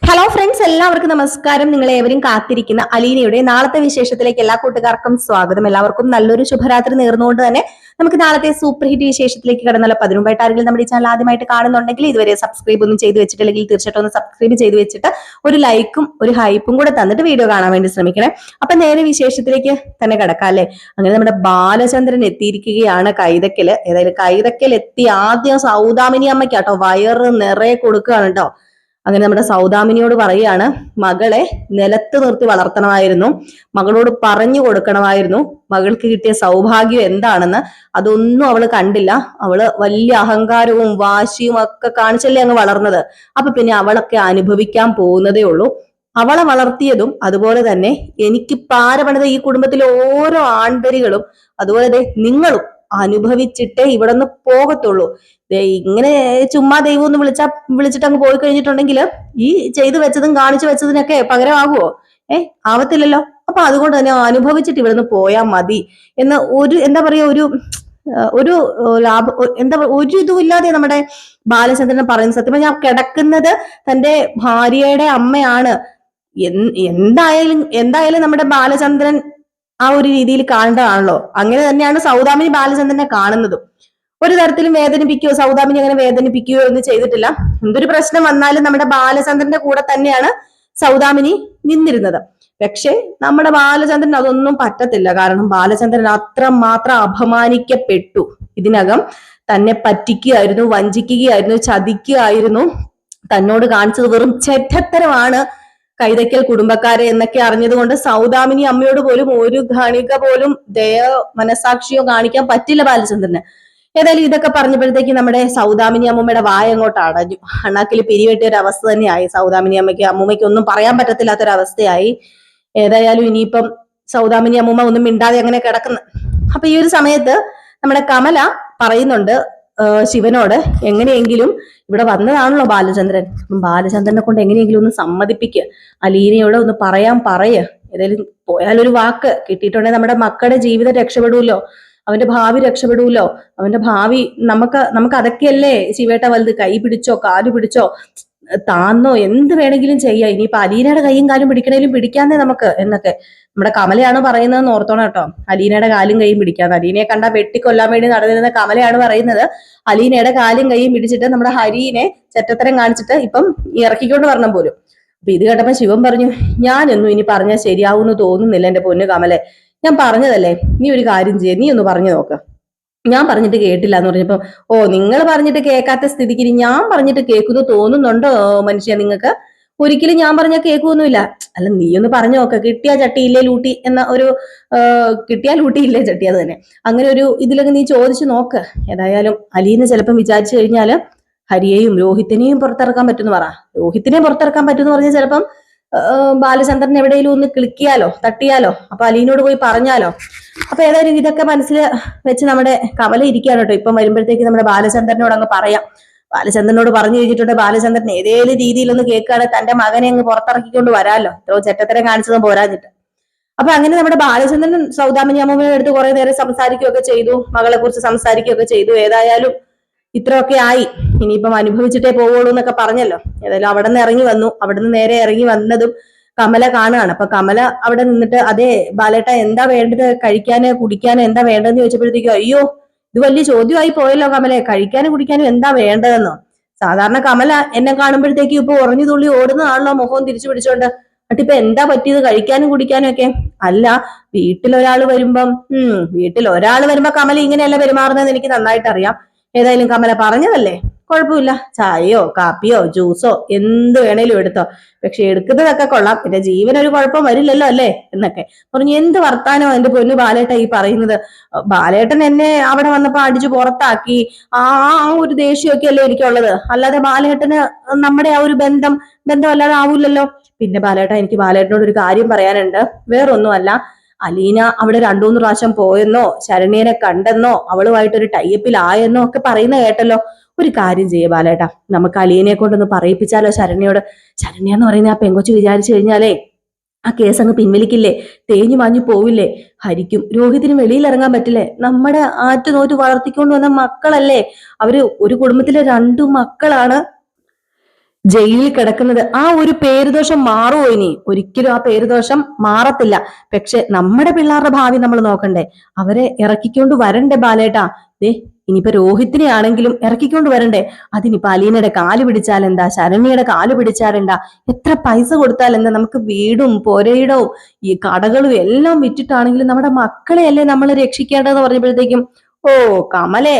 Hello friends, എല്ലാവർക്കും നമസ്കാരം. നിങ്ങൾ ഏവരും കാത്തിരിക്കുന്ന അലീനയുടെ നാളത്തെ വിശേഷത്തിലേക്ക് എല്ലാ കൂട്ടുകാർക്കും സ്വാഗതം. എല്ലാവർക്കും നല്ലൊരു ശുഭരാത്രി നേർന്നുകൊണ്ട് തന്നെ നമുക്ക് നാളത്തെ സൂപ്പർ ഹിറ്റ് വിശേഷത്തിലേക്ക് കടന്നുള്ള പതിനുമ്പായിട്ട് ആരെങ്കിലും നമ്മുടെ ഈ ചാനൽ ആദ്യമായിട്ട് കാണുന്നുണ്ടെങ്കിൽ ഇതുവരെ സബ്സ്ക്രൈബ് ഒന്നും ചെയ്തു വെച്ചിട്ടില്ലെങ്കിൽ തീർച്ചയായിട്ടും ഒന്ന് സബ്സ്ക്രൈബ് ചെയ്ത് വെച്ചിട്ട് ഒരു ലൈക്കും ഒരു ഹൈപ്പും കൂടെ തന്നിട്ട് വീഡിയോ കാണാൻ വേണ്ടി ശ്രമിക്കണേ. അപ്പൊ നേരെ വിശേഷത്തിലേക്ക് തന്നെ കിടക്കാം അല്ലെ. അങ്ങനെ നമ്മുടെ ബാലചന്ദ്രൻ എത്തിയിരിക്കുകയാണ് കൈതക്കല്. ഏതായാലും കൈതക്കൽ എത്തി ആദ്യം സൗദാമിനി അമ്മയ്ക്കാട്ടോ വയറ് നിറയെ കൊടുക്കുകയാണ് കേട്ടോ. അങ്ങനെ നമ്മുടെ സൗദാമിനിയോട് പറയുകയാണ്, മകളെ നിലത്ത് നിർത്തി വളർത്തണമായിരുന്നു, മകളോട് പറഞ്ഞു കൊടുക്കണമായിരുന്നു മകൾക്ക് കിട്ടിയ സൗഭാഗ്യം എന്താണെന്ന്. അതൊന്നും അവള് കണ്ടില്ല. അവള് വലിയ അഹങ്കാരവും വാശിയും ഒക്കെ കാണിച്ചല്ലേ അങ്ങ് വളർന്നത്. അപ്പൊ പിന്നെ അവളൊക്കെ അനുഭവിക്കാൻ പോകുന്നതേ ഉള്ളൂ. അവളെ വളർത്തിയതും അതുപോലെ തന്നെ എനിക്ക് പാര പണിത ഈ കുടുംബത്തിലെ ഓരോ ആൺതരികളും അതുപോലെ നിങ്ങളും അനുഭവിച്ചിട്ടേ ഇവിടെ നിന്ന് പോകത്തുള്ളൂ. ഇങ്ങനെ ചുമ്മാ ദൈവം ഒന്ന് വിളിച്ചിട്ട് അങ്ങ് പോയി കഴിഞ്ഞിട്ടുണ്ടെങ്കിൽ ഈ ചെയ്തു വെച്ചതും കാണിച്ചു വെച്ചതിനൊക്കെ പകരമാകുമോ? ആവത്തില്ലല്ലോ. അപ്പൊ അതുകൊണ്ട് തന്നെ അനുഭവിച്ചിട്ട് ഇവിടുന്ന് പോയാൽ മതി എന്ന് ഒരു എന്താ പറയാ ഒരു ലാഭം എന്താ ഒരു ഇതും ഇല്ലാതെ നമ്മുടെ ബാലചന്ദ്രൻ പറയുന്ന. സത്യം ഞാൻ കിടക്കുന്നത് തന്റെ ഭാര്യയുടെ അമ്മയാണ്. എന്തായാലും നമ്മുടെ ബാലചന്ദ്രൻ ആ ഒരു രീതിയിൽ കാണേണ്ടതാണല്ലോ. അങ്ങനെ തന്നെയാണ് സൗദാമിനി ബാലചന്ദ്രനെ കാണുന്നതും. ഒരു തരത്തിലും വേദനിപ്പിക്കുകയോ സൗദാമിനി അങ്ങനെ വേദനിപ്പിക്കുകയോ ഒന്നും ചെയ്തിട്ടില്ല. എന്തൊരു പ്രശ്നം വന്നാലും നമ്മുടെ ബാലചന്ദ്രന്റെ കൂടെ തന്നെയാണ് സൗദാമിനി നിന്നിരുന്നത്. പക്ഷെ നമ്മുടെ ബാലചന്ദ്രൻ അതൊന്നും പറ്റത്തില്ല. കാരണം ബാലചന്ദ്രൻ അത്രമാത്രം അപമാനിക്കപ്പെട്ടു. ഇതിനകം തന്നെ പറ്റിക്കുകയായിരുന്നു, വഞ്ചിക്കുകയായിരുന്നു, ചതിക്കുകയായിരുന്നു. തന്നോട് കാണിച്ചത് വെറും ചെറ്റത്തരമാണ് കൈതക്കൽ കുടുംബക്കാരെ എന്നൊക്കെ അറിഞ്ഞതുകൊണ്ട് സൗദാമിനി അമ്മയോട് പോലും ഒരു ഖണിക പോലും ദയോ മനസാക്ഷിയോ കാണിക്കാൻ പറ്റില്ല ബാലചന്ദ്രന്. ഏതായാലും ഇതൊക്കെ പറഞ്ഞപ്പോഴത്തേക്ക് നമ്മുടെ സൗദാമിനി അമ്മൂമ്മയുടെ വായ അങ്ങോട്ട് അടഞ്ഞു. അണ്ണാക്കിൽ പിരിവെട്ടിയ ഒരു അവസ്ഥ തന്നെയായി. സൗദാമിനി അമ്മൂമ്മയ്ക്ക് ഒന്നും പറയാൻ പറ്റത്തില്ലാത്തൊരവസ്ഥയായി. ഏതായാലും ഇനിയിപ്പം സൗദാമിനി അമ്മൂമ്മ ഒന്നും മിണ്ടാതെ അങ്ങനെ കിടക്കുന്നു. അപ്പൊ ഈ ഒരു സമയത്ത് നമ്മുടെ കമല പറയുന്നുണ്ട് ശിവനോട്, എങ്ങനെയെങ്കിലും ഇവിടെ വന്നതാണല്ലോ ബാലചന്ദ്രൻ, ബാലചന്ദ്രനെ കൊണ്ട് എങ്ങനെയെങ്കിലും ഒന്ന് സമ്മതിപ്പിക്കുക, അലീനയോട് ഒന്ന് പറയ. ഏതായാലും പോയാലൊരു വാക്ക് കിട്ടിയിട്ടുണ്ടെങ്കിൽ നമ്മുടെ മക്കളുടെ ജീവിതം രക്ഷപ്പെടൂല്ലോ, അവന്റെ ഭാവി രക്ഷപ്പെടൂല്ലോ. അവന്റെ ഭാവി നമുക്ക് അതൊക്കെയല്ലേ ശിവേട്ട വലുത്. കൈ പിടിച്ചോ കാല് പിടിച്ചോ താന്നോ എന്ത് വേണമെങ്കിലും ചെയ്യാം. ഇനിയിപ്പൊ അലീനയുടെ കൈയും കാലും പിടിക്കണേലും പിടിക്കാന്നേ നമുക്ക് എന്നൊക്കെ നമ്മുടെ കമലയാണ് പറയുന്നതെന്ന് ഓർത്തോണം കേട്ടോ. അലീനയുടെ കാലും കൈയും പിടിക്കാന്ന്. അലീനയെ കണ്ടാൽ വെട്ടിക്കൊല്ലാൻ വേണ്ടി നടന്നിരുന്ന കമലയാണ് പറയുന്നത് അലീനയുടെ കാലും കൈയും പിടിച്ചിട്ട് നമ്മുടെ ഹരിനെ ചെറ്റത്തരം കാണിച്ചിട്ട് ഇപ്പം ഇറക്കിക്കൊണ്ട് വരണം പോലും. അപ്പൊ ഇത് കേട്ടപ്പോ ശിവൻ പറഞ്ഞു, ഞാനൊന്നും ഇനി പറഞ്ഞാൽ ശരിയാവുമെന്ന് തോന്നുന്നില്ല എന്റെ പൊന്നു കമലെ. ഞാൻ പറഞ്ഞതല്ലേ, നീ ഒരു കാര്യം ചെയ്യ, നീ ഒന്ന് പറഞ്ഞു നോക്ക്. ഞാൻ പറഞ്ഞിട്ട് കേട്ടില്ല എന്ന് പറഞ്ഞപ്പോ, ഓ നിങ്ങൾ പറഞ്ഞിട്ട് കേൾക്കാത്ത സ്ഥിതിക്ക് ഞാൻ പറഞ്ഞിട്ട് കേൾക്കുന്നു തോന്നുന്നുണ്ടോ മനുഷ്യ നിങ്ങൾക്ക്? ഒരിക്കലും ഞാൻ പറഞ്ഞാൽ കേൾക്കുമൊന്നുമില്ല. അല്ല നീ ഒന്ന് പറഞ്ഞു നോക്ക. കിട്ടിയ ചട്ടി ഇല്ലേ ലൂട്ടി എന്ന ഒരു കിട്ടിയാൽ ലൂട്ടി ഇല്ലേ ചട്ടി, അത് തന്നെ. അങ്ങനെ ഒരു ഇതിലൊക്കെ നീ ചോദിച്ചു നോക്ക്. ഏതായാലും അലീന ചിലപ്പം വിചാരിച്ചു കഴിഞ്ഞാല് ഹരിയെയും രോഹിത്തിനെയും പുറത്തിറക്കാൻ പറ്റുമെന്ന് പറ. രോഹിത്തിനെ പുറത്തിറക്കാൻ പറ്റുമെന്ന് പറഞ്ഞാൽ ചിലപ്പം ബാലചന്ദ്രൻ എവിടെയെങ്കിലും ഒന്ന് ക്ലിക്കിയാലോ തട്ടിയാലോ, അപ്പൊ അലീനോട് പോയി പറഞ്ഞാലോ. അപ്പൊ ഏതായാലും ഇതൊക്കെ മനസ്സിൽ വെച്ച് നമ്മുടെ കമല ഇരിക്കുകയാണ് കേട്ടോ. ഇപ്പം വരുമ്പോഴത്തേക്ക് നമ്മുടെ ബാലചന്ദ്രനോട് അങ്ങ് പറയാം. ബാലചന്ദ്രനോട് പറഞ്ഞു കഴിഞ്ഞിട്ടുണ്ട് ബാലചന്ദ്രൻ ഏതേലും രീതിയിലൊന്ന് കേൾക്കുകയാണെങ്കിൽ തന്റെ മകനെ അങ്ങ് പുറത്തിറക്കിക്കൊണ്ട് വരാമല്ലോ, ഇത്രയോ ചെറ്റത്തരം കാണിച്ചതും പോരാഞ്ഞിട്ട്. അപ്പൊ അങ്ങനെ നമ്മുടെ ബാലചന്ദ്രൻ സൗദാമിനി അമ്മൂമ്മയുടെ അടുത്ത് കുറെ നേരം സംസാരിക്കുകയൊക്കെ ചെയ്തു, മകളെ കുറിച്ച് സംസാരിക്കുകയൊക്കെ ചെയ്തു. ഏതായാലും ഇത്രയൊക്കെ ആയി, ഇനിയിപ്പം അനുഭവിച്ചിട്ടേ പോവുള്ളൂ എന്നൊക്കെ പറഞ്ഞല്ലോ. ഏതായാലും അവിടെ നിന്ന് ഇറങ്ങി വന്നു. അവിടെ നിന്ന് നേരെ ഇറങ്ങി വന്നതും കമല കാണുകയാണ്. അപ്പൊ കമല അവിടെ നിന്നിട്ട്, അതെ ബാലേട്ട എന്താ വേണ്ടത്, കഴിക്കാന് കുടിക്കാന് എന്താ വേണ്ടതെന്ന് ചോദിച്ചപ്പോഴത്തേക്കും, അയ്യോ ഇത് വലിയ ചോദ്യമായി പോയല്ലോ കമലെ, കഴിക്കാനും കുടിക്കാനും എന്താ വേണ്ടതെന്നോ. സാധാരണ കമല എന്നെ കാണുമ്പോഴത്തേക്കും ഇപ്പൊ ഉറഞ്ഞു തുള്ളി ഓടുന്നതാണല്ലോ മുഖവും തിരിച്ചു പിടിച്ചോണ്ട്. എന്നിട്ടിപ്പൊ എന്താ പറ്റിയത് കഴിക്കാനും കുടിക്കാനും ഒക്കെ? അല്ല, വീട്ടിൽ ഒരാൾ വരുമ്പോ കമല ഇങ്ങനെയല്ല പെരുമാറുന്നതെന്ന് എനിക്ക് നന്നായിട്ട് അറിയാം. ഏതായാലും കമല പറഞ്ഞതല്ലേ, കുഴപ്പമില്ല, ചായയോ കാപ്പിയോ ജ്യൂസോ എന്ത് വേണേലും എടുത്തോ, പക്ഷെ എടുക്കുന്നതൊക്കെ കൊള്ളാം, എന്റെ ജീവൻ ഒരു കുഴപ്പം വരില്ലല്ലോ അല്ലേ എന്നൊക്കെ പറഞ്ഞു. എന്ത് വർത്താനോ എന്റെ പൊന്നു ബാലേട്ട ഈ പറയുന്നത്? ബാലേട്ടൻ എന്നെ അവിടെ വന്നപ്പോ അടിച്ചു പുറത്താക്കി, ആ ഒരു ദേഷ്യമൊക്കെ അല്ലേ എനിക്കുള്ളത്. അല്ലാതെ ബാലേട്ടന് നമ്മുടെ ആ ഒരു ബന്ധം അല്ലാതെ ആവൂലല്ലോ. പിന്നെ ബാലേട്ട, എനിക്ക് ബാലേട്ടനോട് ഒരു കാര്യം പറയാനുണ്ട്. വേറൊന്നുമല്ല, അലീന അവിടെ 2-3 പ്രാവശ്യം പോയെന്നോ ശരണ്യനെ കണ്ടെന്നോ അവളുമായിട്ടൊരു ടൈപ്പിലായെന്നോ ഒക്കെ പറയുന്ന കേട്ടല്ലോ. ഒരു കാര്യം ചെയ്യ ബാലേട്ടാ, നമുക്ക് അലീനയെ കൊണ്ടൊന്ന് പറയിപ്പിച്ചാലോ ശരണ്യയോട്. ശരണ്യ എന്ന് പറയുന്ന ആ പെങ്കൊച്ചു വിചാരിച്ചു കഴിഞ്ഞാലേ ആ കേസ് അങ്ങ് പിൻവലിക്കില്ലേ, തേഞ്ഞു മാഞ്ഞു പോവില്ലേ. ഹരിക്കും രോഹിത്തിനും വെളിയിൽ ഇറങ്ങാൻ പറ്റില്ലേ. നമ്മുടെ ആറ്റുനോറ്റ് വളർത്തിക്കൊണ്ട് വന്ന മക്കളല്ലേ അവര്. ഒരു കുടുംബത്തിലെ 2 മക്കളാണ്. ജയിലിൽ കിടക്കുന്നത്, ആ ഒരു പേരുദോഷം മാറുമോ? ഇനി ഒരിക്കലും ആ പേരുദോഷം മാറത്തില്ല. പക്ഷെ നമ്മുടെ പിള്ളേരുടെ ഭാവി നമ്മൾ നോക്കണ്ടേ? അവരെ ഇറക്കിക്കൊണ്ട് വരണ്ടേ ബാലേട്ടാ? ദേ ഇനിയിപ്പോ രോഹിത്തിനെ ആണെങ്കിലും ഇറക്കിക്കൊണ്ട് വരണ്ടേ? അതിനിപ്പോ അലീനയുടെ കാല് പിടിച്ചാലെന്താ, ശരണ്യയുടെ കാല് പിടിച്ചാലെന്താ, എത്ര പൈസ കൊടുത്താലെന്താ? നമുക്ക് വീടും പുരയിടവും ഈ കടകളും എല്ലാം വിറ്റിട്ടാണെങ്കിലും നമ്മുടെ മക്കളെയല്ലേ നമ്മൾ രക്ഷിക്കേണ്ടതെന്ന് പറഞ്ഞപ്പോഴത്തേക്കും, ഓ കമലേ,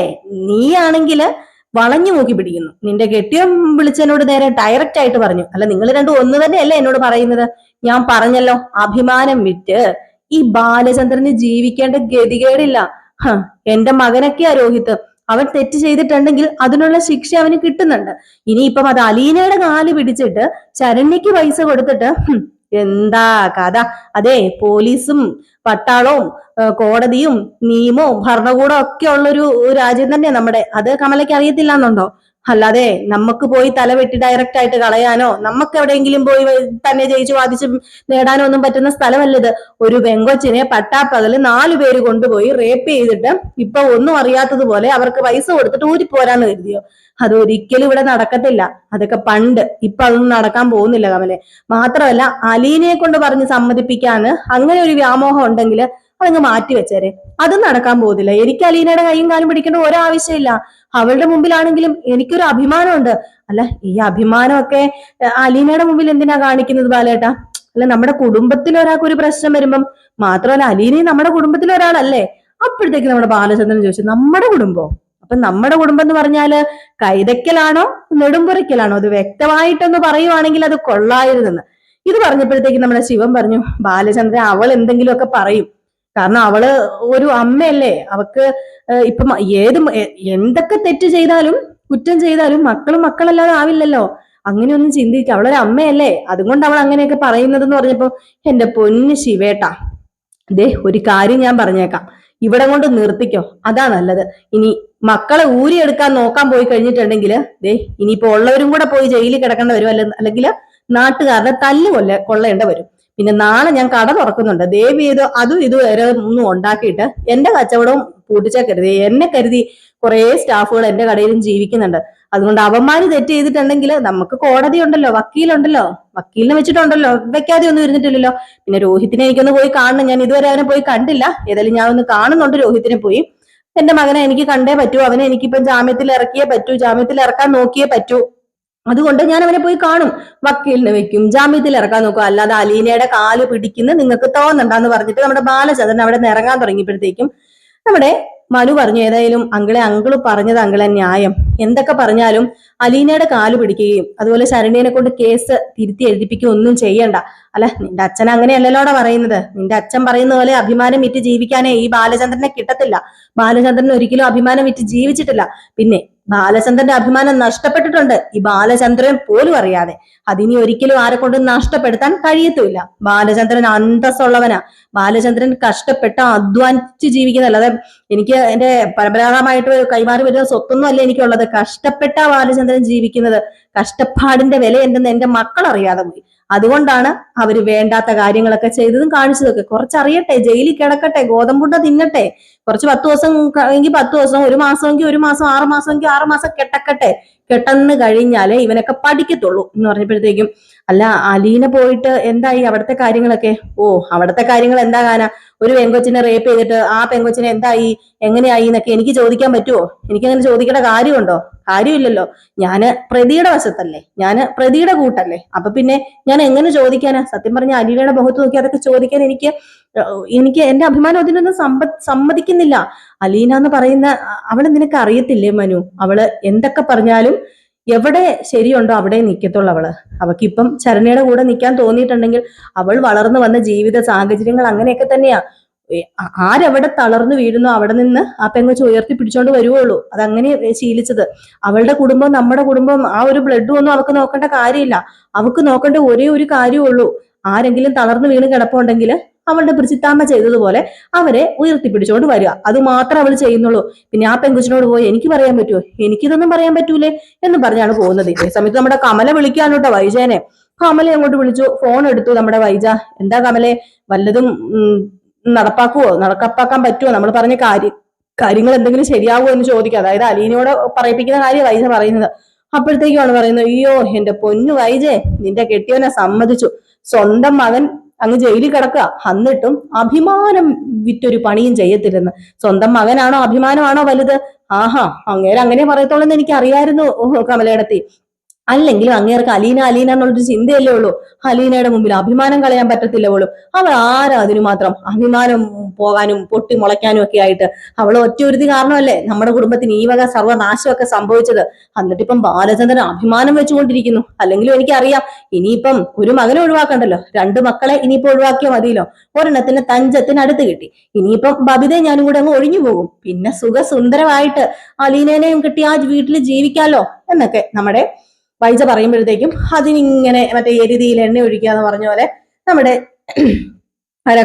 നീയാണെങ്കില് വളഞ്ഞു നോക്കി പിടിക്കുന്നു. നിന്റെ കെട്ടിയം വിളിച്ചെന്നോട് നേരെ ഡയറക്റ്റ് ആയിട്ട് പറഞ്ഞു, അല്ല നിങ്ങൾ രണ്ടും ഒന്ന് തന്നെയല്ലേ എന്നോട് പറയുന്നത്? ഞാൻ പറഞ്ഞല്ലോ, അഭിമാനം വിറ്റ് ഈ ബാലചന്ദ്രന് ജീവിക്കേണ്ട ഗതികേടില്ല. എന്റെ മകനൊക്കെയാ രോഹിത്. അവൻ തെറ്റ് ചെയ്തിട്ടുണ്ടെങ്കിൽ അതിനുള്ള ശിക്ഷ അവന് കിട്ടുന്നുണ്ട്. ഇനിയിപ്പം അത് അലീനയുടെ കാല് പിടിച്ചിട്ട് ശരണ്യക്ക് പൈസ കൊടുത്തിട്ട് എന്താ കഥ? അതെ, പോലീസും പട്ടാളവും കോടതിയും നിയമവും ഭരണകൂടവും ഒക്കെ ഉള്ളൊരു രാജ്യം തന്നെ നമ്മുടെ. അത് കമലയ്ക്ക് അറിയത്തില്ല എന്നുണ്ടോ? അല്ലാതെ നമുക്ക് പോയി തലവെട്ടി ഡയറക്റ്റ് ആയിട്ട് കളയാനോ നമുക്ക് എവിടെയെങ്കിലും പോയി തന്നെ ജയിച്ചു വാദിച്ച് നേടാനോ ഒന്നും പറ്റുന്ന സ്ഥലമല്ലത്. ഒരു പെങ്കൊച്ചിനെ പട്ടാപ്പകല് 4 പേര് കൊണ്ടുപോയി റേപ്പ് ചെയ്തിട്ട് ഇപ്പൊ ഒന്നും അറിയാത്തതുപോലെ അവർക്ക് പൈസ കൊടുത്തിട്ട് ഊരിപ്പോരാന്ന് കരുതിയോ? അതൊരിക്കലും ഇവിടെ നടക്കത്തില്ല. അതൊക്കെ പണ്ട്. ഇപ്പൊ അതൊന്നും നടക്കാൻ പോകുന്നില്ല കമലെ. മാത്രമല്ല അലീനയെ കൊണ്ട് പറഞ്ഞ് സമ്മതിപ്പിക്കാന്ന് അങ്ങനെ ഒരു വ്യാമോഹം ഉണ്ടെങ്കിൽ അതങ്ങ് മാറ്റി വെച്ചേരെ. അതും നടക്കാൻ പോകുന്നില്ല. എനിക്ക് അലീനയുടെ കൈയും കാലും പിടിക്കേണ്ട ഒരാവശ്യമില്ല. അവളുടെ മുമ്പിലാണെങ്കിലും എനിക്കൊരു അഭിമാനമുണ്ട്. അല്ല, ഈ അഭിമാനമൊക്കെ അലീനയുടെ മുമ്പിൽ എന്തിനാ കാണിക്കുന്നത് ബാലേട്ടാ? അല്ല, നമ്മുടെ കുടുംബത്തിൽ ഒരാൾക്ക് ഒരു പ്രശ്നം വരുമ്പം, മാത്രമല്ല അലീനയും നമ്മുടെ കുടുംബത്തിൽ ഒരാളല്ലേ? അപ്പോഴത്തേക്ക് നമ്മുടെ ബാലചന്ദ്രൻ ചോദിച്ചു, നമ്മുടെ കുടുംബം? അപ്പൊ നമ്മുടെ കുടുംബം എന്ന് പറഞ്ഞാല് കൈതയ്ക്കലാണോ നെടുമ്പുറയ്ക്കലാണോ? അത് വ്യക്തമായിട്ടൊന്ന് പറയുവാണെങ്കിൽ അത് കൊള്ളായിരുന്നെന്ന്. ഇത് പറഞ്ഞപ്പോഴത്തേക്ക് നമ്മുടെ ശിവൻ പറഞ്ഞു, ബാലചന്ദ്രൻ അവൾ എന്തെങ്കിലുമൊക്കെ പറയും. കാരണം അവള് ഒരു അമ്മയല്ലേ. അവക്ക് ഇപ്പം എന്തൊക്കെ തെറ്റ് ചെയ്താലും കുറ്റം ചെയ്താലും മക്കളും മക്കളല്ലാതെ ആവില്ലല്ലോ. അങ്ങനെയൊന്നും ചിന്തിക്കുക. അവളൊരു അമ്മയല്ലേ, അതുകൊണ്ട് അവൾ അങ്ങനെയൊക്കെ പറയുന്നതെന്ന് പറഞ്ഞപ്പോ, എന്റെ പൊന്ന് ശിവേട്ടാ, ദേ ഒരു കാര്യം ഞാൻ പറഞ്ഞേക്കാം, ഇവിടെ കൊണ്ട് നിർത്തിക്കോ, അതാ നല്ലത്. ഇനി മക്കളെ ഊരിയെടുക്കാൻ നോക്കാൻ പോയി കഴിഞ്ഞിട്ടുണ്ടെങ്കിൽ ദേ ഇനിയിപ്പോ ഉള്ളവരും കൂടെ പോയി ജയിലിൽ കിടക്കേണ്ട വരും, അല്ലെങ്കിൽ നാട്ടുകാരുടെ തല്ല് കൊള്ളേണ്ട വരും. പിന്നെ നാളെ ഞാൻ കട തുറക്കുന്നുണ്ട്. ദേവി ചെയ്ത് അതും ഇതുവരെ ഒന്നും ഉണ്ടാക്കിയിട്ട് എന്റെ കച്ചവടവും പൂട്ടിച്ചേക്കരുത്. എന്നെ കരുതി കുറെ സ്റ്റാഫുകൾ എന്റെ കടയിലും ജീവിക്കുന്നുണ്ട്. അതുകൊണ്ട് അവന്മാര് തെറ്റ് ചെയ്തിട്ടുണ്ടെങ്കിൽ നമുക്ക് കോടതി ഉണ്ടല്ലോ, വക്കീലുണ്ടല്ലോ, വക്കീലിനെ വെച്ചിട്ടുണ്ടല്ലോ, വെക്കാതെ ഒന്നും ഇരുന്നിട്ടില്ലല്ലോ. പിന്നെ രോഹിത്തിനെ എനിക്കൊന്ന് പോയി കാണണം. ഞാൻ ഇതുവരെ അവനെ പോയി കണ്ടില്ല. ഏതായാലും ഞാൻ ഒന്ന് കാണുന്നുണ്ട് രോഹിത്തിനെ പോയി. എന്റെ മകനെ എനിക്ക് കണ്ടേ പറ്റൂ. അവനെ എനിക്കിപ്പം ജാമ്യത്തിൽ ഇറക്കിയേ പറ്റൂ, ജാമ്യത്തിൽ ഇറക്കാൻ നോക്കിയേ പറ്റൂ. അതുകൊണ്ട് ഞാൻ അവനെ പോയി കാണും, വക്കീലിനെ വെക്കും, ജാമ്യത്തിൽ ഇറക്കാൻ നോക്കും. അല്ലാതെ അലീനയുടെ കാല് പിടിക്കുന്ന നിങ്ങൾക്ക് തോന്നണ്ടെന്ന് പറഞ്ഞിട്ട് നമ്മുടെ ബാലചന്ദ്രൻ അവിടെ നിന്ന് ഇറങ്ങാൻ തുടങ്ങിയപ്പോഴത്തേക്കും നമ്മുടെ മനു പറഞ്ഞു, ഏതായാലും അങ്കിള് പറഞ്ഞത് അങ്കിളെ ന്യായം. എന്തൊക്കെ പറഞ്ഞാലും അലീനയുടെ കാല് പിടിക്കുകയും അതുപോലെ ശരണ്യനെ കൊണ്ട് കേസ് തിരുത്തി എഴുതിപ്പിക്കുകയും ഒന്നും ചെയ്യണ്ട. അല്ല, നിന്റെ അച്ഛൻ അങ്ങനെയല്ലല്ലോടെ പറയുന്നത്. നിന്റെ അച്ഛൻ പറയുന്ന പോലെ അഭിമാനം വിറ്റ് ജീവിക്കാനേ ഈ ബാലചന്ദ്രനെ കിട്ടത്തില്ല. ബാലചന്ദ്രൻ ഒരിക്കലും അഭിമാനം വിറ്റ് ജീവിച്ചിട്ടില്ല. പിന്നെ ബാലചന്ദ്രന്റെ അഭിമാനം നഷ്ടപ്പെട്ടിട്ടുണ്ട്, ഈ ബാലചന്ദ്രൻ പോലും അറിയാതെ. അതിനി ഒരിക്കലും ആരെ കൊണ്ട് നഷ്ടപ്പെടുത്താൻ കഴിയത്തുമില്ല. ബാലചന്ദ്രൻ അന്തസ്സുള്ളവനാ. ബാലചന്ദ്രൻ കഷ്ടപ്പെട്ട് അധ്വാനിച്ച് ജീവിക്കുന്നതല്ല. അതെ, എനിക്ക് എന്റെ പരമ്പരാഗതമായിട്ട് കൈമാറി വരുന്ന സ്വത്തൊന്നും അല്ല എനിക്കുള്ളത്. കഷ്ടപ്പെട്ട ബാലചന്ദ്രൻ ജീവിക്കുന്നത്. കഷ്ടപ്പാടിന്റെ വില എന്തെന്ന് എന്റെ മക്കൾ അറിയാതെ പോയി. അതുകൊണ്ടാണ് അവര് വേണ്ടാത്ത കാര്യങ്ങളൊക്കെ ചെയ്തതും കാണിച്ചതൊക്കെ. കുറച്ചറിയട്ടെ, ജയിലിൽ കിടക്കട്ടെ, ഗോതമ്പുണ്ട തിന്നട്ടെ. കുറച്ച് 10 ദിവസം എങ്കിൽ 10 ദിവസം, 1 മാസമെങ്കിൽ 1 മാസം, 6 മാസമെങ്കിൽ 6 മാസം കെട്ടക്കട്ടെ. കെട്ടന്ന് കഴിഞ്ഞാലേ ഇവനൊക്കെ പഠിക്കത്തുള്ളൂ എന്ന് പറഞ്ഞപ്പോഴത്തേക്കും, അല്ല അലീന പോയിട്ട് എന്തായി അവിടുത്തെ കാര്യങ്ങളൊക്കെ? ഓ, അവിടുത്തെ കാര്യങ്ങൾ എന്താകാനാ? ഒരു പെങ്കൊച്ചിനെ റേപ്പ് ചെയ്തിട്ട് ആ പെങ്കൊച്ചിനെ എന്തായി, എങ്ങനെയായി എന്നൊക്കെ എനിക്ക് ചോദിക്കാൻ പറ്റുമോ? എനിക്കങ്ങനെ ചോദിക്കേണ്ട കാര്യമുണ്ടോ? കാര്യമില്ലല്ലോ. ഞാന് പ്രതിയുടെ വശത്തല്ലേ, ഞാന് പ്രതിയുടെ കൂട്ടല്ലേ. അപ്പൊ പിന്നെ ഞാൻ എങ്ങനെ ചോദിക്കാനാ? സത്യം പറഞ്ഞ അലീനയുടെ മുഖത്ത് നോക്കി അതൊക്കെ ചോദിക്കാൻ എനിക്ക് എന്റെ അഭിമാനം അതിനൊന്നും സമ്മതിക്കുന്നില്ല. അലീന എന്ന് പറയുന്ന അവളെ നിനക്ക് അറിയത്തില്ലേ മനു? അവള് എന്തൊക്കെ പറഞ്ഞാലും എവിടെ ശരിയുണ്ടോ അവിടെ നിൽക്കത്തുള്ളൂ അവള്. അവക്കിപ്പം ശരണ്യയുടെ കൂടെ നിൽക്കാൻ തോന്നിയിട്ടുണ്ടെങ്കിൽ അവൾ വളർന്നു വന്ന ജീവിത സാഹചര്യങ്ങൾ അങ്ങനെയൊക്കെ തന്നെയാ. ആരെവിടെ തളർന്നു വീഴുന്നോ അവിടെ നിന്ന് ആ പെങ്കൊച്ച് ഉയർത്തി പിടിച്ചോണ്ട് വരുവുള്ളൂ. അതങ്ങനെ ശീലിച്ചത്. അവളുടെ കുടുംബം നമ്മുടെ കുടുംബം ആ ഒരു ബ്ലഡും ഒന്നും അവൾക്ക് നോക്കേണ്ട കാര്യമില്ല. അവൾക്ക് നോക്കേണ്ട ഒരേ ഒരു കാര്യമുള്ളൂ, ആരെങ്കിലും തളർന്നു വീണ് കിടപ്പുണ്ടെങ്കിൽ അവളുടെ ബ്രിജിത്താമ്മ ചെയ്തതുപോലെ അവരെ ഉയർത്തിപ്പിടിച്ചോണ്ട് വരിക. അത് മാത്രം അവൾ ചെയ്യുന്നുള്ളൂ. പിന്നെ ആ പെങ്കുച്ചിനോട് പോയി എനിക്ക് പറയാൻ പറ്റുമോ? എനിക്കിതൊന്നും പറയാൻ പറ്റൂലേ എന്ന് പറഞ്ഞാണ് പോകുന്നത്. ഇതേ സമയത്ത് നമ്മുടെ കമല വിളിക്കാനോട്ടോ വൈജയനെ. കമല അങ്ങോട്ട് വിളിച്ചു, ഫോൺ എടുത്തു നമ്മുടെ വൈജ. എന്താ കമലെ, വല്ലതും നടപ്പാക്കാൻ പറ്റുമോ? നമ്മൾ പറഞ്ഞ കാര്യങ്ങൾ എന്തെങ്കിലും ശരിയാവുമോ എന്ന് ചോദിക്കുക. അതായത് അലീനയോട് പറയിപ്പിക്കുന്ന കാര്യം വൈജ പറയുന്നത്. അപ്പോഴത്തേക്കുമാണ് പറയുന്നത്, അയ്യോ എന്റെ പൊന്നു വൈജേ, നിന്റെ കെട്ടിയവനെ സമ്മതിച്ചു, സ്വന്തം മകൻ അങ്ങ് ജയിലിൽ കിടക്കുക, എന്നിട്ടും അഭിമാനം വിറ്റൊരു പണിയും ചെയ്യത്തില്ലെന്ന്. സ്വന്തം മകനാണോ അഭിമാനമാണോ വലുത്? ആഹാ, അങ്ങേരെ അങ്ങനെ പറയത്തോളെന്ന് എനിക്ക് അറിയായിരുന്നു കമലേടത്തി. അല്ലെങ്കിലും അങ്ങേർക്ക് അലീന അലീന എന്നുള്ളൊരു ചിന്തയല്ലേ ഉള്ളൂ. അലീനയുടെ മുമ്പിൽ അഭിമാനം കളയാൻ പറ്റത്തില്ല പോലും. അവൾ ആരാ അതിനു മാത്രം അഭിമാനം പോകാനും പൊട്ടി മുളയ്ക്കാനും ഒക്കെ ആയിട്ട്? അവൾ ഒറ്റൊരുതി കാരണമല്ലേ നമ്മുടെ കുടുംബത്തിന് ഈ വക സർവനാശമൊക്കെ സംഭവിച്ചത്. എന്നിട്ടിപ്പം ബാലചന്ദ്രൻ അഭിമാനം വെച്ചുകൊണ്ടിരിക്കുന്നു. അല്ലെങ്കിലും എനിക്കറിയാം, ഇനിയിപ്പം ഒരു മകനെ ഒഴിവാക്കണ്ടല്ലോ, 2 മക്കളെ ഇനിയിപ്പോ ഒഴിവാക്കിയോ മതിയല്ലോ. ഒരെണ്ണത്തിന് തഞ്ചത്തിന് അടുത്ത് കിട്ടി, ഇനിയിപ്പം ബബിതയെ ഞാനും കൂടെ അങ്ങ് ഒഴിഞ്ഞു പോകും. പിന്നെ സുഖസുന്ദരമായിട്ട് അലീനേനെയും കിട്ടി ആ വീട്ടിൽ ജീവിക്കാലോ എന്നൊക്കെ നമ്മുടെ വൈജ പറയുമ്പോഴത്തേക്കും അതിനിങ്ങനെ മറ്റേ എരുതിയിൽ എണ്ണ ഒഴിക്കുക എന്ന് പറഞ്ഞ പോലെ നമ്മുടെ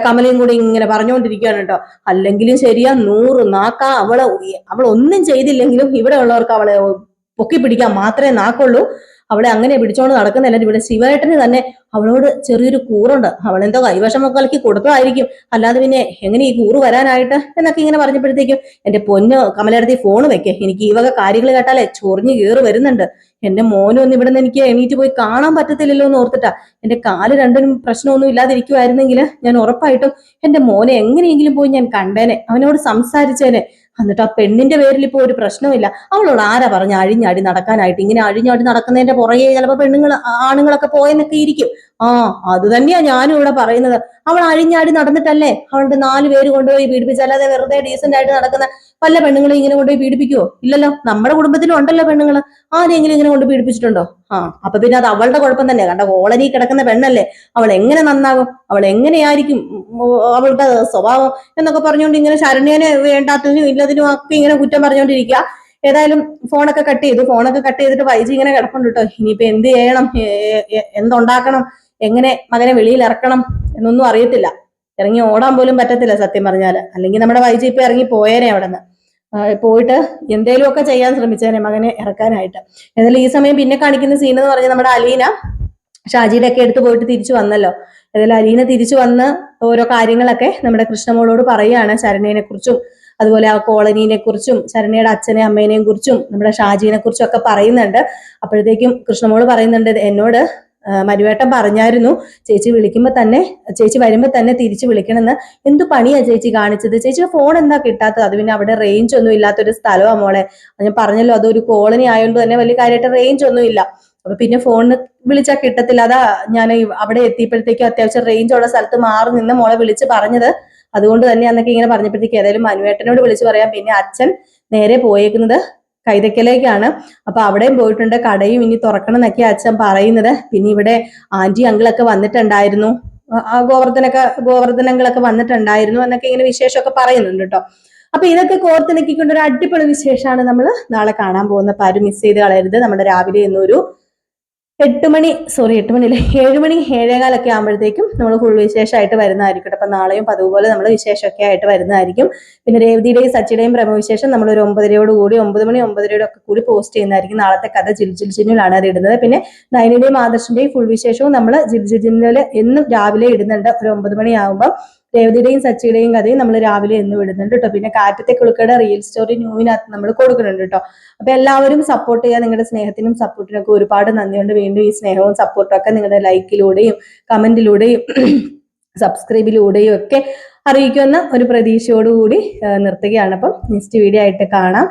കമലയും കൂടി ഇങ്ങനെ പറഞ്ഞുകൊണ്ടിരിക്കുകയാണ് കേട്ടോ. അല്ലെങ്കിലും ശരിയാ, 100 നാക്ക അവൾ ഒന്നും ചെയ്തില്ലെങ്കിലും ഇവിടെ ഉള്ളവർക്ക് അവളെ പൊക്കി പിടിക്കാൻ മാത്രമേ നാക്കുള്ളൂ. അവളെ അങ്ങനെ പിടിച്ചോണ്ട് നടക്കുന്നില്ല. ഇവിടെ ശിവേട്ടന് തന്നെ അവളോട് ചെറിയൊരു കൂറുണ്ട്. അവളെന്തോ കൈവശമൊക്കെ കലക്കി കൊടുത്തതായിരിക്കും, അല്ലാതെ പിന്നെ എങ്ങനെ ഈ കൂറ് വരാനായിട്ട് എന്നൊക്കെ ഇങ്ങനെ പറഞ്ഞപ്പോഴത്തേക്കും, എന്റെ പൊന്ന് കമലടുത്ത് ഫോൺ വെക്കേ, എനിക്ക് ഈ വക കാര്യങ്ങൾ കേട്ടാലേ ചൊറിഞ്ഞു കയറി വരുന്നുണ്ട്. എന്റെ മോനും ഒന്ന് ഇവിടെ നിന്ന് എനിക്ക് എണീറ്റ് പോയി കാണാൻ പറ്റത്തില്ലല്ലോ എന്ന് ഓർത്തിട്ടാ. എന്റെ കാല് രണ്ടിനും പ്രശ്നമൊന്നും ഇല്ലാതിരിക്കുമായിരുന്നെങ്കിൽ ഞാൻ ഉറപ്പായിട്ടും എന്റെ മോനെ എങ്ങനെയെങ്കിലും പോയി ഞാൻ കണ്ടേനെ, അവനോട് സംസാരിച്ചേനെ. എന്നിട്ട് ആ പെണ്ണിന്റെ പേരിൽ ഇപ്പൊ ഒരു പ്രശ്നമില്ല. അവളോട് ആരാ പറഞ്ഞ അഴിഞ്ഞാടി നടക്കാനായിട്ട്? ഇങ്ങനെ അഴിഞ്ഞാടി നടക്കുന്നതിന്റെ പുറകെ ചിലപ്പോ ആണുങ്ങളൊക്കെ പോയെന്നൊക്കെ ഇരിക്കും. അത് തന്നെയാ ഞാനും ഇവിടെ പറയുന്നത്. അവൾ അഴിഞ്ഞാടി നടന്നിട്ടല്ലേ അവളുടെ 4 പേര് കൊണ്ടുപോയി പീഡിപ്പിച്ചു. അല്ലാതെ വെറുതെ ഡീസന്റ് ആയിട്ട് നടക്കുന്ന പല പെണ്ണുങ്ങളെ ഇങ്ങനെ കൊണ്ടുപോയി പീഡിപ്പിക്കുവോ? ഇല്ലല്ലോ. നമ്മുടെ കുടുംബത്തിലും ഉണ്ടല്ലോ പെണ്ണുങ്ങള്. ആരെങ്കിലും ഇങ്ങനെ കൊണ്ട് പീഡിപ്പിച്ചിട്ടുണ്ടോ? അപ്പൊ പിന്നെ അത് അവളുടെ കുഴപ്പം തന്നെ. കണ്ട കോളനി കിടക്കുന്ന പെണ്ണല്ലേ, അവൾ എങ്ങനെ നന്നാകും, അവൾ എങ്ങനെയായിരിക്കും അവളുടെ സ്വഭാവം എന്നൊക്കെ പറഞ്ഞുകൊണ്ട് ഇങ്ങനെ ശരണ്യനെ വേണ്ടാത്തതിനും ഇല്ലതിനും ഒക്കെ ഇങ്ങനെ കുറ്റം പറഞ്ഞുകൊണ്ടിരിക്കുക. ഏതായാലും ഫോണൊക്കെ കട്ട് ചെയ്തിട്ട് വൈജി ഇങ്ങനെ കിടപ്പുണ്ട് കേട്ടോ. ഇനിയിപ്പോ എന്ത് ചെയ്യണം, എന്തുണ്ടാക്കണം, എങ്ങനെ മകനെ വെളിയിൽ ഇറക്കണം എന്നൊന്നും അറിയത്തില്ല. ഇറങ്ങി ഓടാൻ പോലും പറ്റത്തില്ല സത്യം പറഞ്ഞാല്. അല്ലെങ്കിൽ നമ്മുടെ വൈജി ഇപ്പൊ ഇറങ്ങി പോയേനെ അവിടെ നിന്ന്. പോയിട്ട് എന്തേലും ഒക്കെ ചെയ്യാൻ ശ്രമിച്ചേനെ മകനെ ഇറക്കാനായിട്ട്. എന്നാലും ഈ സമയം പിന്നെ കാണിക്കുന്ന സീൻ എന്ന് പറഞ്ഞാൽ നമ്മുടെ അലീന ഷാജിയുടെ ഒക്കെ എടുത്ത് പോയിട്ട് തിരിച്ചു വന്നല്ലോ. ഏതായാലും അലീന തിരിച്ചു വന്ന് ഓരോ കാര്യങ്ങളൊക്കെ നമ്മുടെ കൃഷ്ണമോളോട് പറയുകയാണ്, ശരണ്യനെ കുറിച്ചും അതുപോലെ ആ കോളനീനെ കുറിച്ചും ശരണ്യയുടെ അച്ഛനെയും അമ്മേനെയും കുറിച്ചും നമ്മുടെ ഷാജിനെ കുറിച്ചും ഒക്കെ പറയുന്നുണ്ട്. അപ്പോഴത്തേക്കും കൃഷ്ണമോള് പറയുന്നുണ്ട്, എന്നോട് മരുവേട്ടൻ പറഞ്ഞായിരുന്നു ചേച്ചി വരുമ്പോ തന്നെ തിരിച്ചു വിളിക്കണമെന്ന്. എന്തു പണിയാ ചേച്ചി കാണിച്ചത്? ചേച്ചി ഫോൺ എന്താ കിട്ടാത്തത്? അത് പിന്നെ അവിടെ റേഞ്ച് ഒന്നും ഇല്ലാത്തൊരു സ്ഥലമാ മോളെ. ഞാൻ പറഞ്ഞല്ലോ, അതൊരു കോളനി ആയതുകൊണ്ട് തന്നെ വലിയ കാര്യമായിട്ട് റേഞ്ച് ഒന്നും ഇല്ല. അപ്പൊ പിന്നെ ഫോണിന് വിളിച്ചാൽ കിട്ടത്തില്ല. അതാ ഞാൻ അവിടെ എത്തിയപ്പോഴത്തേക്കും അത്യാവശ്യം റേഞ്ച് ഉള്ള സ്ഥലത്ത് മാറി നിന്ന് മോളെ വിളിച്ച് പറഞ്ഞത്. അതുകൊണ്ട് തന്നെ അന്നൊക്കെ ഇങ്ങനെ പറഞ്ഞപ്പോഴത്തേക്ക് ഏതായാലും മനുവേട്ടനോട് വിളിച്ച് പറയാം. പിന്നെ അച്ഛൻ നേരെ പോയേക്കുന്നത് കൈതക്കലേക്കാണ്. അപ്പൊ അവിടെയും പോയിട്ടുണ്ട്. കടയും ഇനി തുറക്കണം എന്നൊക്കെ അച്ഛൻ പറയുന്നത്. പിന്നെ ഇവിടെ ആന്റി അങ്കിളൊക്കെ വന്നിട്ടുണ്ടായിരുന്നു, ഗോവർദ്ധനങ്ങളൊക്കെ വന്നിട്ടുണ്ടായിരുന്നു എന്നൊക്കെ ഇങ്ങനെ വിശേഷമൊക്കെ പറയുന്നുണ്ട് കേട്ടോ. അപ്പൊ ഇതൊക്കെ കോർത്തിണക്കിക്കൊണ്ട് ഒരു അടിപൊളി വിശേഷമാണ് നമ്മൾ നാളെ കാണാൻ പോകുന്ന. അപ്പൊ ആരും മിസ് ചെയ്ത് കളയരുത്. നമ്മുടെ രാവിലെ എന്നൊരു 7 മണി 7 മണി 7:15 ആകുമ്പോഴത്തേക്കും നമ്മൾ ഫുൾ വിശേഷമായിട്ട് വരുന്നതായിരിക്കും. അപ്പൊ നാളെയും അതുപോലെ നമ്മൾ വിശേഷമൊക്കെ ആയിട്ട് വരുന്നതായിരിക്കും. പിന്നെ രേവതിയുടെയും സച്ചിയുടെയും പ്രമവിശേഷം നമ്മൾ ഒരു 9:30 കൂടി 9 മണി 9:30 ഒക്കെ കൂടി പോസ്റ്റ് ചെയ്യുന്നതായിരിക്കും. നാളത്തെ കഥ ജിൽ ജിന്നിലാണ് അത് ഇടുന്നത്. പിന്നെ നയനിയുടെയും ആദർശിന്റെയും ഫുൾ വിശേഷവും നമ്മൾ ജിൽ ജിന്നില് എന്നും രാവിലെ ഇടുന്നുണ്ട്. ഒരു 9 മണിയാകുമ്പോൾ രേവതിയുടെയും സച്ചിയുടെയും കഥയും നമ്മൾ രാവിലെ എന്നും ഇടുന്നുണ്ട് കേട്ടോ. പിന്നെ കാറ്റത്തെ കുളുക്കയുടെ റിയൽ സ്റ്റോറി ന്യൂവിനകത്ത് നമ്മൾ കൊടുക്കുന്നുണ്ട് കേട്ടോ. അപ്പൊ എല്ലാവരും സപ്പോർട്ട് ചെയ്യുക. നിങ്ങളുടെ സ്നേഹത്തിനും സപ്പോർട്ടിനും ഒക്കെ ഒരുപാട് നന്ദിയുണ്ട്. വീണ്ടും ഈ സ്നേഹവും സപ്പോർട്ടും ഒക്കെ നിങ്ങളുടെ ലൈക്കിലൂടെയും കമന്റിലൂടെയും സബ്സ്ക്രൈബിലൂടെയും ഒക്കെ അറിയിക്കുമെന്ന ഒരു പ്രതീക്ഷയോടുകൂടി നിർത്തുകയാണ്. അപ്പം നെക്സ്റ്റ് വീഡിയോ ആയിട്ട് കാണാം.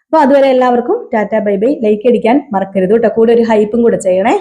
അപ്പൊ അതുവരെ എല്ലാവർക്കും ടാറ്റ ബൈ ബൈ. ലൈക്ക് അടിക്കാൻ മറക്കരുത് കേട്ടോ. കൂടെ ഒരു ഹൈപ്പും കൂടെ ചെയ്യണേ.